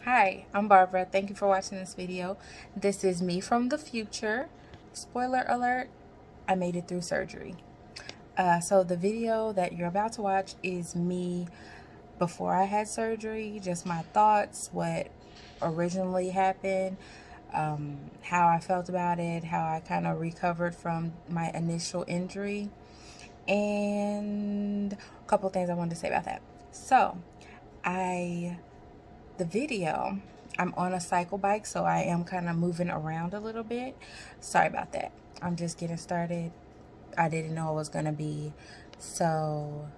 Hi, I'm Barbara. Thank you for watching this video. This is me from the future. Spoiler alert, I made it through surgery. So the video that you're about to watch is me before I had surgery, just my thoughts, what originally happened, how I felt about it, how I kind of recovered from my initial injury, and a couple things I wanted to say about that. So, the video, I'm on a cycle bike, so I am kind of moving around a little bit. Sorry about that. I'm just getting started. I didn't know it was going to be so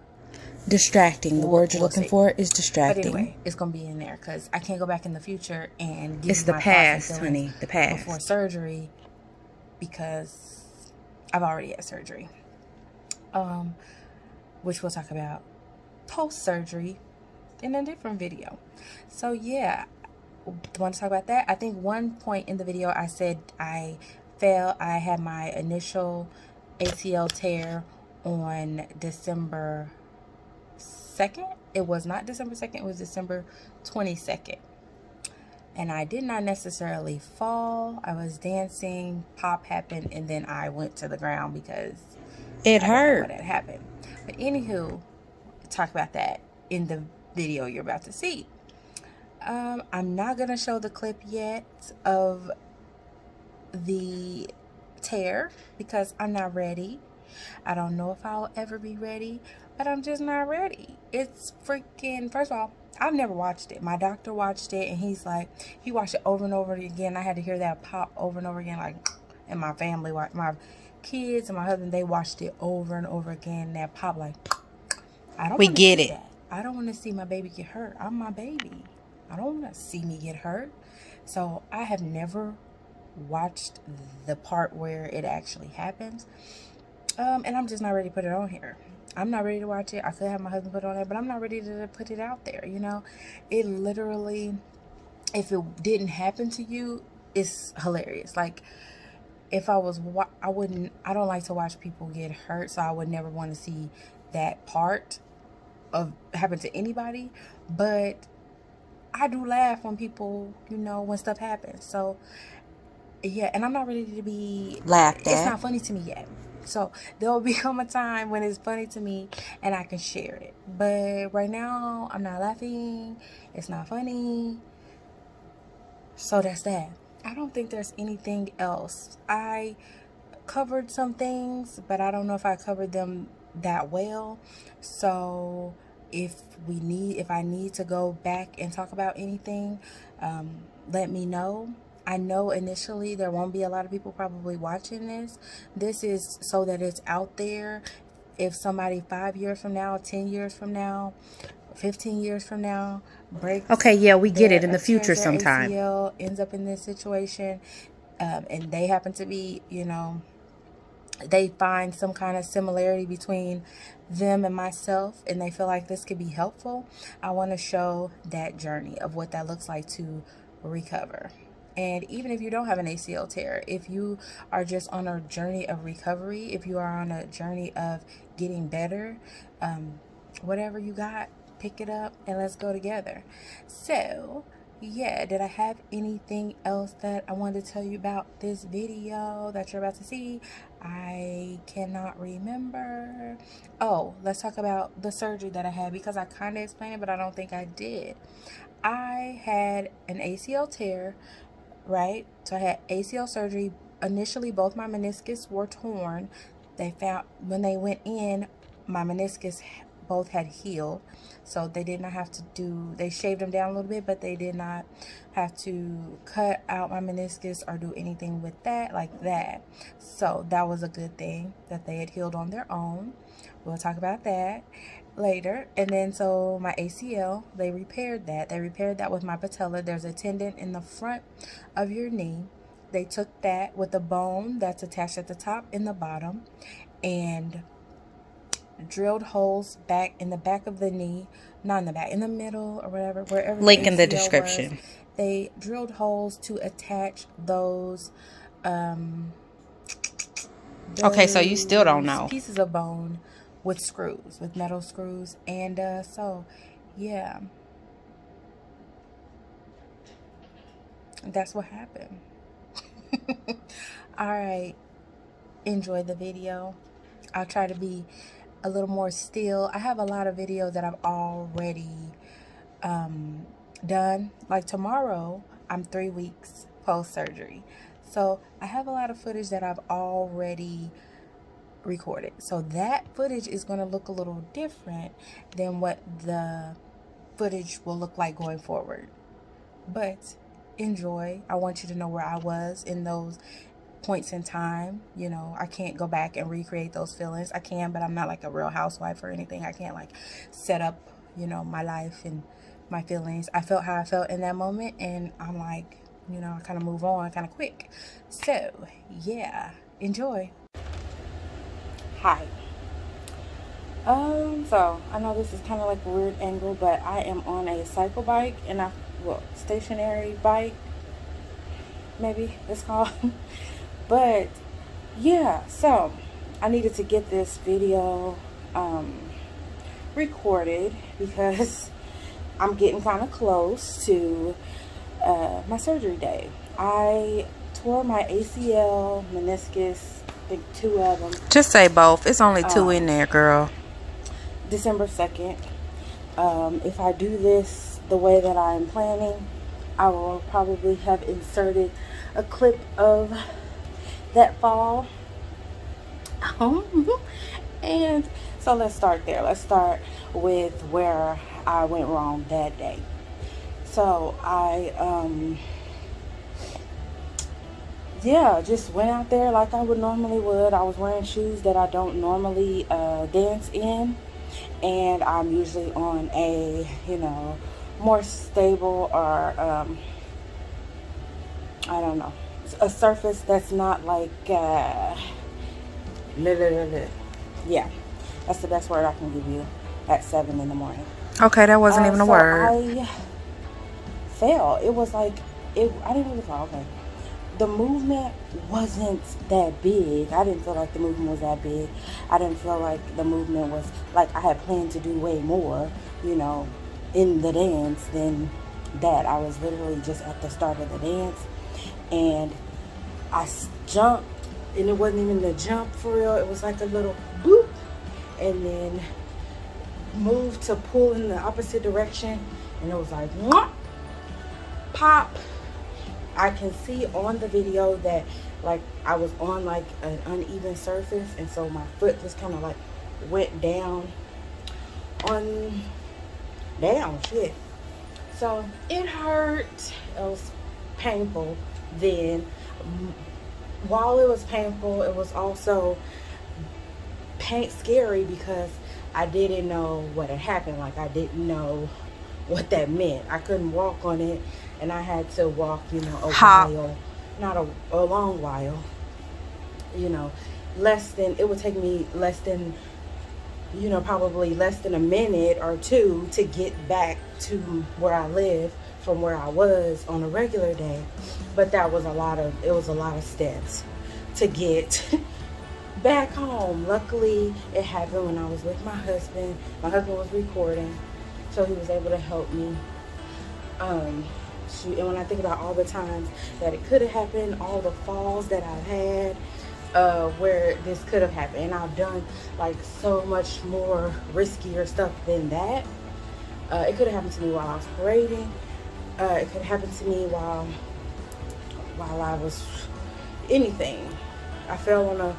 distracting. The word you're looking for is distracting. But anyway, it's going to be in there because I can't go back in the future and give it's the past, honey. The past. Before surgery, because I've already had surgery. Which we'll talk about post-surgery in a different video. So yeah, want to talk about that. I think one point in the video I said I had my initial ACL tear on December 2nd. It was not December 2nd, it was December 22nd. And I did not necessarily fall. I was dancing, pop happened, and then I went to the ground because it hurt. What had happened. But anywho, talk about that in the video you're about to see. I'm not gonna show the clip yet of the tear because I'm not ready. I don't know if I'll ever be ready, but I'm just not ready. It's freaking, first of all, I've never watched it. My doctor watched it and he's like, he watched it over and over again. I had to hear that pop over and over again, like, and my family, my kids and my husband, they watched it over and over again. That pop, like, I don't. We get it. I don't want to see my baby get hurt. I'm my baby. I don't want to see me get hurt. So I have never watched the part where it actually happens. And I'm just not ready to put it on here. I'm not ready to watch it. I could have my husband put it on there, but I'm not ready to put it out there, you know? It literally, if it didn't happen to you, it's hilarious. Like, if I was, I don't like to watch people get hurt, so I would never want to see that part of happen to anybody. But I do laugh when people, you know, when stuff happens. So yeah, and I'm not ready to be laughed at. It's not funny to me yet. So there will become a time when it's funny to me and I can share it. But right now, I'm not laughing. It's not funny. So that's that. I don't think there's anything else. I covered some things, but I don't know if I covered them that well. So if I need to go back and talk about anything, let me know. I know initially there won't be a lot of people probably watching this. This is so that it's out there. If somebody 5 years from now, 10 years from now, 15 years from now breaks, okay, yeah, we get it in the future sometime, ACL, ends up in this situation, and they happen to be, you know, they find some kind of similarity between them and myself and they feel like this could be helpful, I want to show that journey of what that looks like to recover. And even if you don't have an ACL tear, if you are just on a journey of recovery, if you are on a journey of getting better, whatever you got, pick it up and let's go together. So yeah, did I have anything else that I wanted to tell you about this video that you're about to see? I cannot remember. Oh, let's talk about the surgery that I had because I kind of explained it, but I don't think I did. I had an ACL tear, right? So I had ACL surgery. Initially, both my meniscus were torn. They found when they went in, my meniscus both had healed, so they did not have to do, they shaved them down a little bit, but they did not have to cut out my meniscus or do anything with that like that. So that was a good thing that they had healed on their own. We'll talk about that later. And then so my ACL, they repaired that with my patella. There's a tendon in the front of your knee. They took that with a bone that's attached at the top and the bottom and drilled holes back in the back of the knee, not in the back, in the middle or whatever, wherever. Link in the description. Was. They drilled holes to attach those okay, so you still don't know. Pieces of bone with screws, with metal screws, and so yeah. that's what happened. All right, enjoy the video. I'll try to be a little more still. I have a lot of videos that I've already done. Like tomorrow, I'm 3 weeks post-surgery. So I have a lot of footage that I've already recorded. So that footage is going to look a little different than what the footage will look like going forward. But enjoy. I want you to know where I was in those points in time. You know, I can't go back and recreate those feelings. I can, but I'm not like a Real Housewife or anything. I can't like set up, you know, my life and my feelings. I felt how I felt in that moment, and I'm like, you know, I kind of move on kind of quick. So yeah, enjoy. Hi. So I know this is kind of like a weird angle, but I am on a cycle bike, and stationary bike, maybe it's called. But yeah, so I needed to get this video recorded because I'm getting kind of close to my surgery day. I tore my ACL, meniscus, I think 2 of them. Just say both. It's only 2 in there, girl. December 2nd. If I do this the way that I'm planning, I will probably have inserted a clip of that fall. And so let's start there. Let's start with where I went wrong that day. So I just went out there like I would normally would. I was wearing shoes that I don't normally dance in, and I'm usually on a, you know, more stable or I don't know, a surface that's not like yeah, that's the best word I can give you at 7 in the morning. Okay, that wasn't even a word. I fell. It was like I didn't really fall. Okay, the movement wasn't that big. I didn't feel like the movement was that big. I didn't feel like the movement was like I had planned to do way more, you know, in the dance than that. I was literally just at the start of the dance, and I jumped, and it wasn't even a jump for real. It was like a little boop, and then moved to pull in the opposite direction, and it was like mwah, pop. I can see on the video that like I was on like an uneven surface, and so my foot just kind of like went down shit. So it hurt. It was painful. Then while it was painful, it was also scary because I didn't know what had happened. Like I didn't know what that meant. I couldn't walk on it, and I had to walk, you know, a while, not a long while, you know, it would take me less than, you know, probably less than a minute or two to get back to where I live from where I was on a regular day. But it was a lot of steps to get back home. Luckily, it happened when I was with my husband. My husband was recording, so he was able to help me. And when I think about all the times that it could have happened, all the falls that I've had, where this could have happened, and I've done like so much more riskier stuff than that. It could have happened to me while I was parading. It could happen to me while I was anything. I fell on a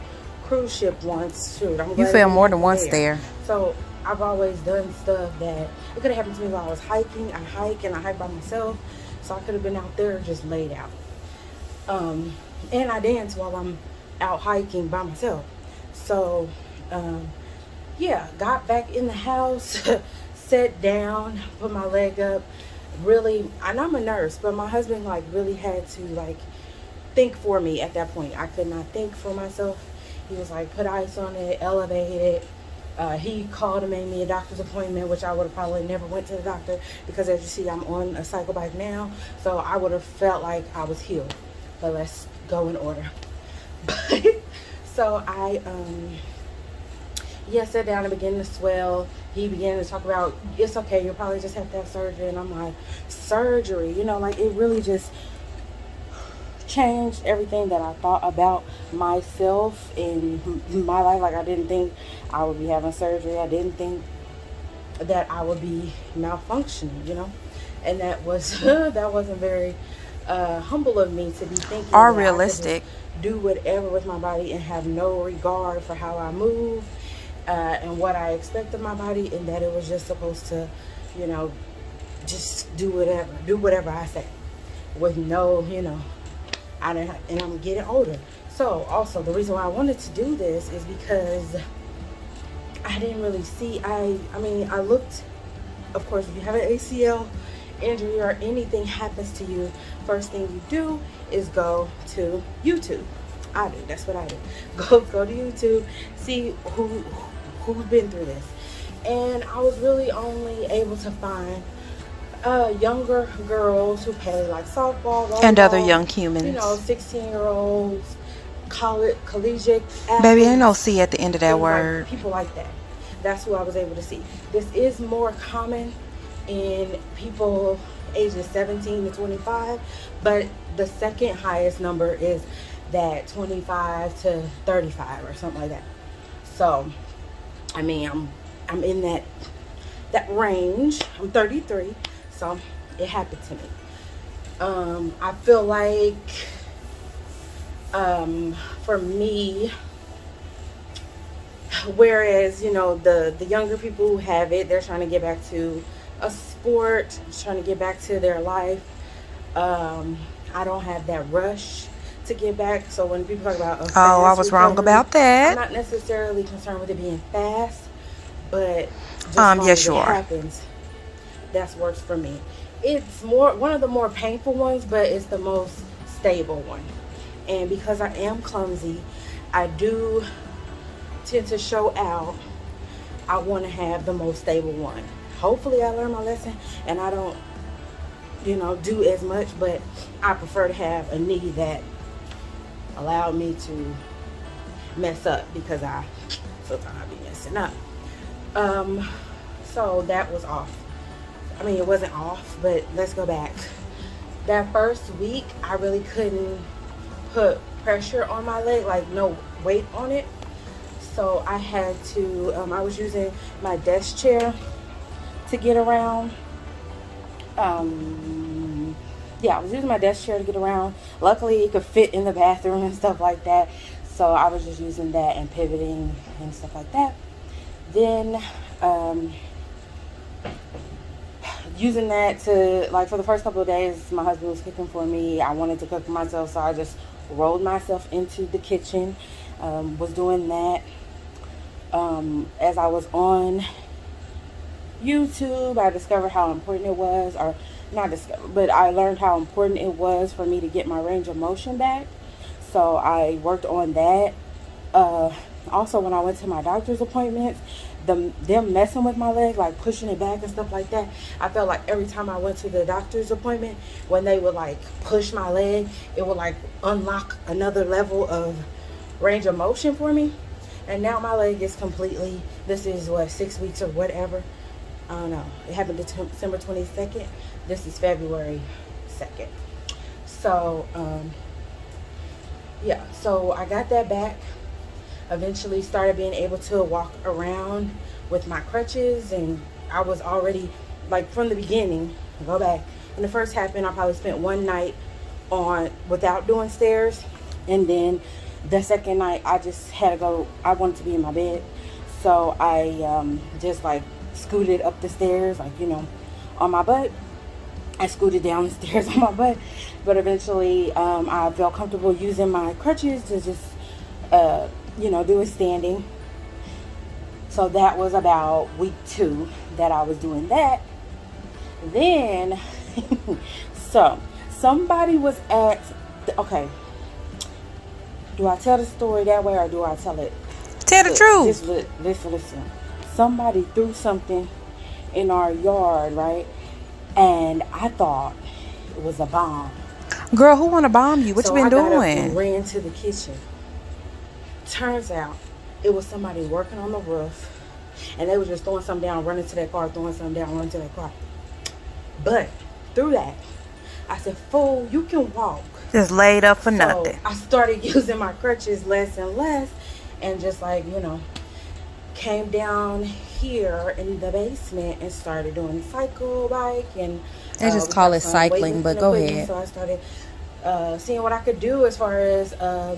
cruise ship once. Shoot, You fell more than once there. So I've always done stuff that it could have happened to me while I was hiking. I hike by myself, so I could have been out there just laid out. And I dance while I'm out hiking by myself. So yeah, got back in the house, sat down, put my leg up. Really, and I'm a nurse, but my husband like really had to like think for me at that point. I could not think for myself. He was like, put ice on it, elevate it. He called and made me a doctor's appointment, which I would have probably never went to the doctor because, as you see, I'm on a cycle bike now, so I would have felt like I was healed. But let's go in order. So I sat down and began to swell. He began to talk about, it's okay, you'll probably just have to have surgery. And I'm like, surgery? You know, like it really just changed everything that I thought about myself in my life. Like, I didn't think I would be having surgery. I didn't think that I would be malfunctioning, you know, and that was that wasn't very humble of me to be thinking or that realistic. I could just do whatever with my body and have no regard for how I move and what I expect of my body, and that it was just supposed to, you know, just do whatever I say with no, you know, and I'm getting older. So also the reason why I wanted to do this is because I didn't really see, I mean, I looked, of course, if you have an ACL injury or anything happens to you, first thing you do is go to YouTube. I do, that's what I do. Go to YouTube, see who's been through this. And I was really only able to find younger girls who play like softball, volleyball, And other young humans. you know, 16-year-olds, collegiate athletes. Baby, ain't no C at the end of that word. Like, people like that. That's who I was able to see. This is more common in people ages 17 to 25, but the second highest number is that 25 to 35 or something like that. So, I mean, I'm in that range. I'm 33, so it happened to me. I feel like for me, whereas, you know, the younger people who have it, they're trying to get back to a sport, trying to get back to their life. I don't have that rush to get back. So when people talk about a fast I was wrong recovery, about that. I'm not necessarily concerned with it being fast, but just as long yes, as you it are. happens, that works for me. It's one of the more painful ones, but it's the most stable one. And because I am clumsy, I do tend to show out. I want to have the most stable one. Hopefully I learn my lesson and I don't, you know, do as much, but I prefer to have a knee that allowed me to mess up, because sometimes I be messing up. So that was off. I mean, it wasn't off, but let's go back. That first week, I really couldn't put pressure on my leg, like no weight on it. So I had to, I was using my desk chair to get around. I was using my desk chair to get around. Luckily, it could fit in the bathroom and stuff like that. So I was just using that and pivoting and stuff like that. Then, using that to, like, for the first couple of days, my husband was cooking for me. I wanted to cook for myself, so I just rolled myself into the kitchen, was doing that. As I was on YouTube, I discovered how important it was, or not discovered, but I learned how important it was for me to get my range of motion back. So I worked on that. Also, when I went to my doctor's appointments, them messing with my leg, like pushing it back and stuff like that, I felt like every time I went to the doctor's appointment, when they would like push my leg, it would like unlock another level of range of motion for me. And now my leg is completely, this is what, 6 weeks or whatever. I don't know. It happened December 22nd. This is February 2nd. So, so I got that back. Eventually started being able to walk around with my crutches, and I was already, like, from the beginning, go back, when it first happened, I probably spent one night without doing stairs, and then the second night I just had to go, I wanted to be in my bed, so I just like scooted up the stairs, like, you know, on my butt. I scooted down the stairs on my butt, but eventually I felt comfortable using my crutches to just you know, do it standing. So that was about week 2 that I was doing that. Then so somebody was at okay, do I tell the story that way or do I tell it? Tell the truth. Listen. Somebody threw something in our yard, right? And I thought it was a bomb. Girl, who want to bomb you? What So you been I got up doing? and ran to the kitchen. Turns out it was somebody working on the roof, and they were just throwing something down, running to that car, throwing something down, running to that car. But through that, I said, fool, you can walk. Just laid up for nothing. I started using my crutches less and less, and just like, you know, came down here in the basement and started doing cycle bike, and they just call it cycling, but go ahead. So I started seeing what I could do as far as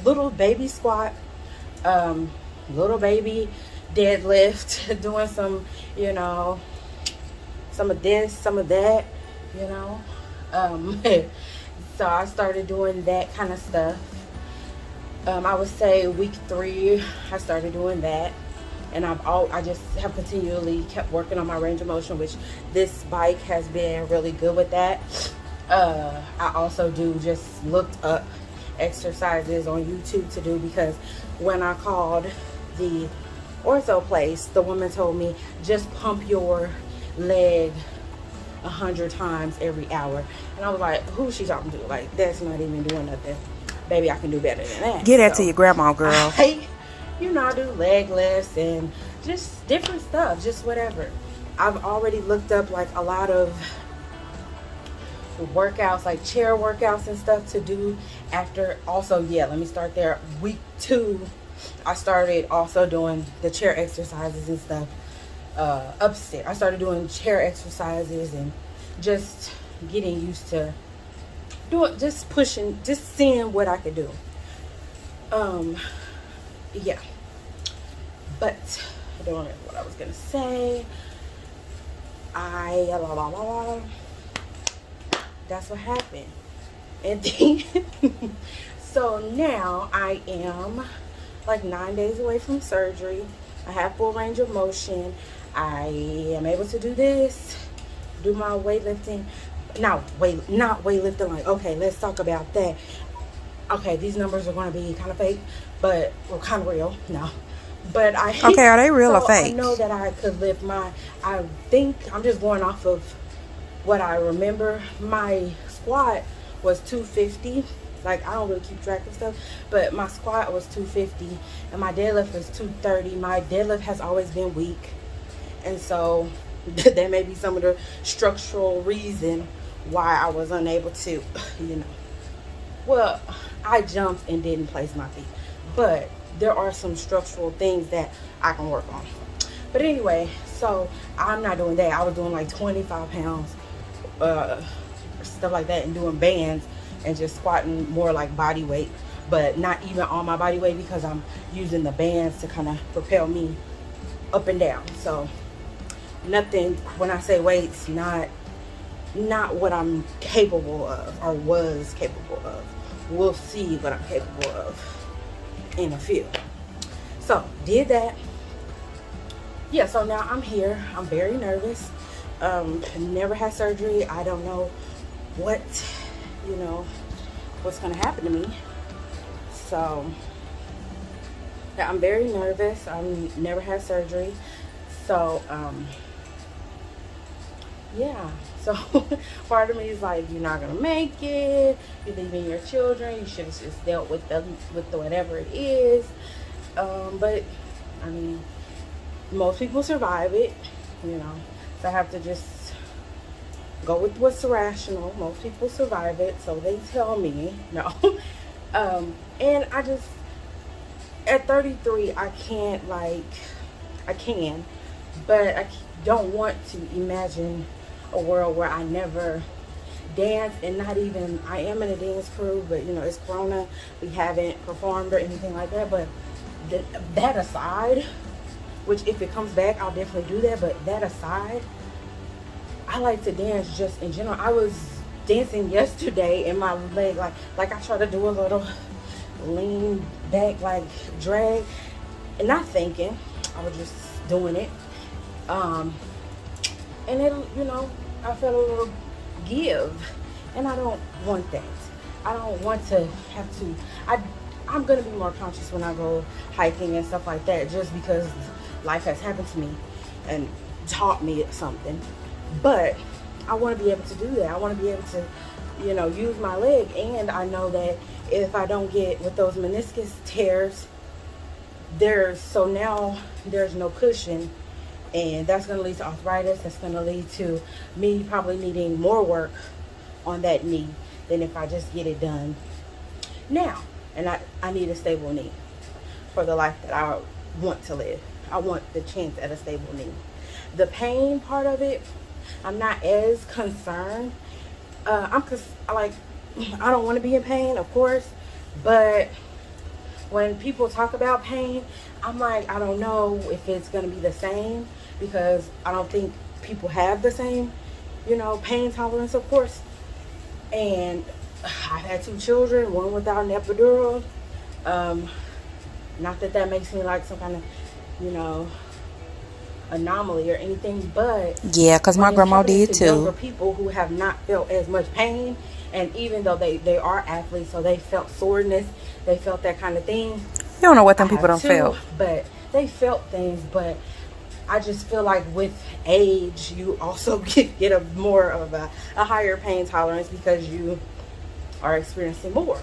little baby squat, little baby deadlift, doing some, you know, some of this, some of that, you know. So I started doing that kind of stuff. I would say week 3 I started doing that, and I just have continually kept working on my range of motion, which this bike has been really good with that. I also just looked up exercises on YouTube to do, because when I called the ortho place, the woman told me just pump your leg 100 times every hour, and I was like, who's she talking to? Like, that's not even doing nothing. Baby, I can do better than that. Get that to your grandma, girl. You know, I do leg lifts and just different stuff, just whatever. I've already looked up like a lot of workouts, like chair workouts and stuff to do after. Also, yeah, let me start there. Week 2 I started also doing the chair exercises and stuff upstairs. I started doing chair exercises and just getting used to doing, just pushing, just seeing what I could do. Yeah, but I don't remember what I was gonna say. That's what happened. And then so now I am like 9 days away from surgery. I have full range of motion. I am able to do this, do my weightlifting. Not weightlifting, like, okay, let's talk about that. Okay, these numbers are going to be kind of fake, but, well, kind of real. No, but okay, are they real or fake? I know that I could lift I think I'm just going off of what I remember. My squat was 250. Like, I don't really keep track of stuff, but my squat was 250 and my deadlift was 230. My deadlift has always been weak, and so that may be some of the structural reason why I was unable to, you know, well, I jumped and didn't place my feet, but there are some structural things that I can work on. But anyway, so I'm not doing that. I was doing like 25 pounds, stuff like that, and doing bands and just squatting more like body weight, but not even on my body weight, because I'm using the bands to kind of propel me up and down. So nothing, when I say weights, not what I'm capable of or was capable of. We'll see what I'm capable of in a few. So did that. Yeah, so now I'm here. I'm very nervous. Never had surgery. I don't know what, you know, what's gonna happen to me. So yeah, I'm very nervous. I've never had surgery. So yeah, so part of me is like, you're not gonna make it, you're leaving your children, you should have just dealt with them, with the whatever it is. But I mean, most people survive it, you know, so I have to just go with what's rational. Most people survive it, so they tell me. No. And I just, at 33, I can't, like, I can, but I don't want to imagine a world where I never dance, and not even, I am in a dance crew, but you know, it's Corona, we haven't performed or anything like that. But that aside, which if it comes back, I'll definitely do that, but that aside, I like to dance just in general. I was dancing yesterday and my leg, like I try to do a little lean back, like drag, and not thinking, I was just doing it. And it, you know, I felt a little give, and I don't want that. I don't want to have to, I'm going to be more conscious when I go hiking and stuff like that, just because life has happened to me and taught me something. But I want to be able to do that. I want to be able to, you know, use my leg. And I know that if I don't get with those meniscus tears, so now there's no cushion, and that's going to lead to arthritis. That's going to lead to me probably needing more work on that knee than if I just get it done now. And I need a stable knee for the life that I want to live. I want the chance at a stable knee. The pain part of it, I'm not as concerned. I don't want to be in pain, of course, but when people talk about pain, I'm like, I don't know if it's going to be the same, because I don't think people have the same, pain tolerance, of course. And I've had 2 children, one without an epidural. Not that makes me like some kind of, anomaly or anything, but yeah, because my grandma did too. Younger people who have not felt as much pain, and even though they are athletes, so they felt soreness, they felt that kind of thing. You don't know what them people don't feel, but they felt things. But I just feel like with age, you also get a more of a higher pain tolerance because you are experiencing more.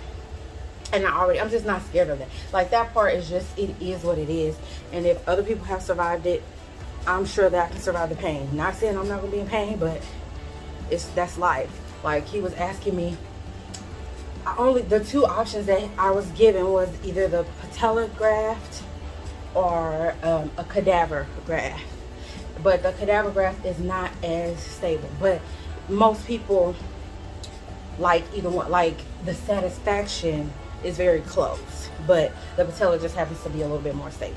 And I'm just not scared of that. Like, that part is just, it is what it is. And if other people have survived it, I'm sure that I can survive the pain. Not saying I'm not gonna be in pain, but that's life. Like, he was asking me, the 2 options that I was given was either the patella graft or a cadaver graft. But the cadaver graft is not as stable. But most people like either one. Like, the satisfaction is very close, but the patella just happens to be a little bit more stable.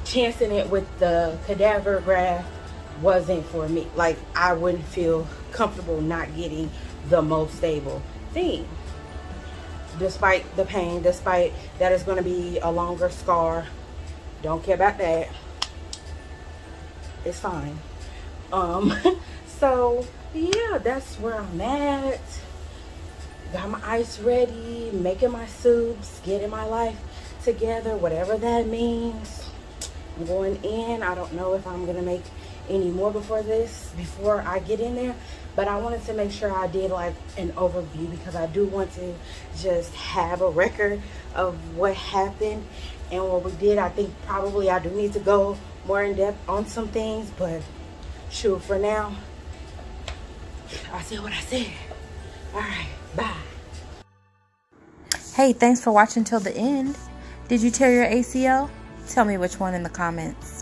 Chancing it with the cadaver graft wasn't for me. Like, I wouldn't feel comfortable not getting the most stable thing, despite the pain, despite that it's going to be a longer scar. Don't care about that. It's fine. So yeah, that's where I'm at. Got my ice ready, making my soups, getting my life together, whatever that means. I'm going in. I don't know if I'm gonna make any more before I get in there, but I wanted to make sure I did like an overview, because I do want to just have a record of what happened and what we did. I think probably I do need to go more in depth on some things, but shoot, for now, I said what I said. All right, bye. Hey, thanks for watching till the end. Did you tear your ACL? Tell me which one in the comments.